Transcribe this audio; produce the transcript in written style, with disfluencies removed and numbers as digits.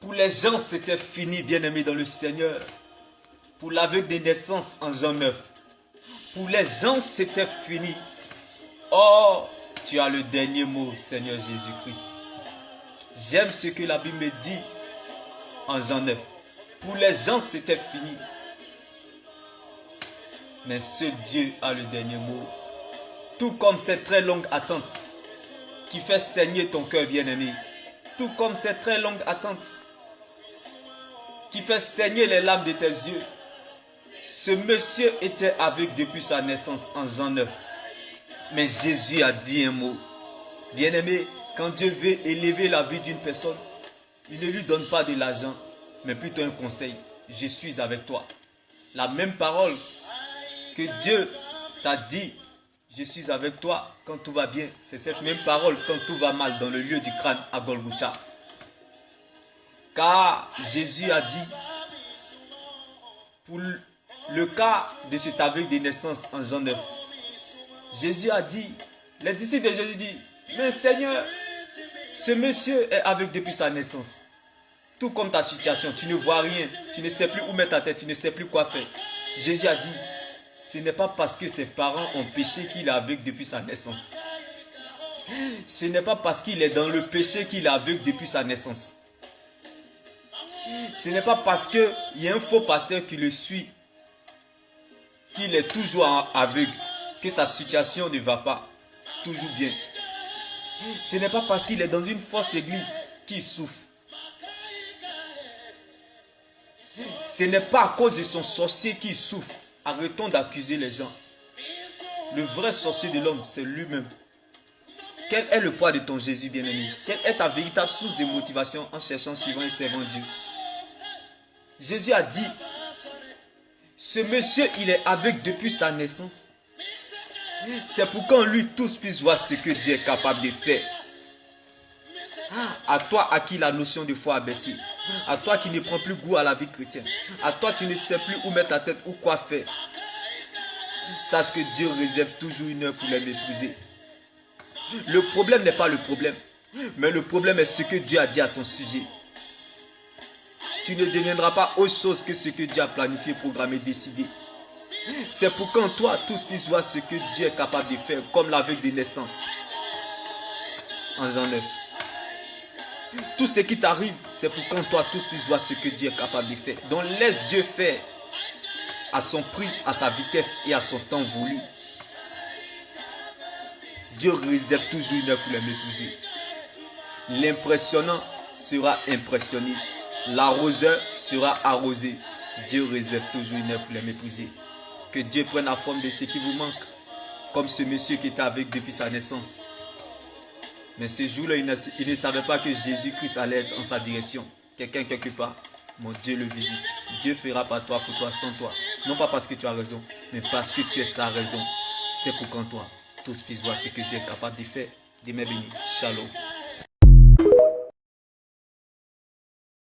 Pour les gens, c'était fini, bien-aimés dans le Seigneur. Pour l'aveugle des naissances en Jean 9. Pour les gens, c'était fini. Oh, tu as le dernier mot, Seigneur Jésus-Christ. J'aime ce que la Bible me dit en Jean 9. Pour les gens, c'était fini. Mais seul Dieu a le dernier mot. Tout comme cette très longue attente qui fait saigner ton cœur, bien-aimé. Tout comme cette très longue attente qui fait saigner les larmes de tes yeux. Ce monsieur était aveugle depuis sa naissance en Jean 9. Mais Jésus a dit un mot. Bien-aimé, quand Dieu veut élever la vie d'une personne, il ne lui donne pas de l'argent, mais plutôt un conseil. Je suis avec toi. La même parole que Dieu t'a dit, je suis avec toi quand tout va bien. C'est cette même parole quand tout va mal dans le lieu du crâne à Golgotha. Car Jésus a dit, pour le cas de cet aveugle de naissance en Jean 9, Jésus a dit, les disciples de Jésus disent, mais Seigneur, ce monsieur est aveugle depuis sa naissance. Tout comme ta situation, tu ne vois rien, tu ne sais plus où mettre ta tête, tu ne sais plus quoi faire. Jésus a dit, ce n'est pas parce que ses parents ont péché qu'il est aveugle depuis sa naissance. Ce n'est pas parce qu'il est dans le péché qu'il est aveugle depuis sa naissance. Ce n'est pas parce qu'il y a un faux pasteur qui le suit qu'il est toujours aveugle, que sa situation ne va pas toujours bien. Ce n'est pas parce qu'il est dans une fausse église qu'il souffre. Ce n'est pas à cause de son sorcier qu'il souffre. Arrêtons d'accuser les gens. Le vrai sorcier de l'homme, c'est lui-même. Quel est le poids de ton Jésus bien-aimé? Quelle est ta véritable source de motivation en cherchant, suivant et servant Dieu? Jésus a dit, ce monsieur, il est aveugle depuis sa naissance. C'est pour qu'en lui, tous puissent voir ce que Dieu est capable de faire. À toi à qui la notion de foi a baissé. À toi qui ne prends plus goût à la vie chrétienne. À toi qui ne sais plus où mettre ta tête ou quoi faire. Sache que Dieu réserve toujours une heure pour les mépriser. Le problème n'est pas le problème. Mais le problème est ce que Dieu a dit à ton sujet. Tu ne deviendras pas autre chose que ce que Dieu a planifié, programmé, décidé. C'est pour qu'en toi, tous puissent voir ce que Dieu est capable de faire, comme l'aveugle de naissance. En Jean 9. Tout ce qui t'arrive, c'est pour qu'en toi, tous puissent voir ce que Dieu est capable de faire. Donc laisse Dieu faire à son prix, à sa vitesse et à son temps voulu. Dieu réserve toujours une heure pour les mépriser. L'impressionnant sera impressionné. L'arroseur sera arrosé. Dieu réserve toujours une heure pour les mépriser. Que Dieu prenne la forme de ce qui vous manque. Comme ce monsieur qui était avec depuis sa naissance. Mais ce jour-là, il ne savait pas que Jésus-Christ allait être en sa direction. Quelqu'un quelque part, mon Dieu le visite. Dieu fera par toi, pour toi, sans toi. Non pas parce que tu as raison, mais parce que tu es sa raison. C'est pour qu'en toi, tous puissent voir ce que Dieu est capable de faire. Des mains bénies. Shalom.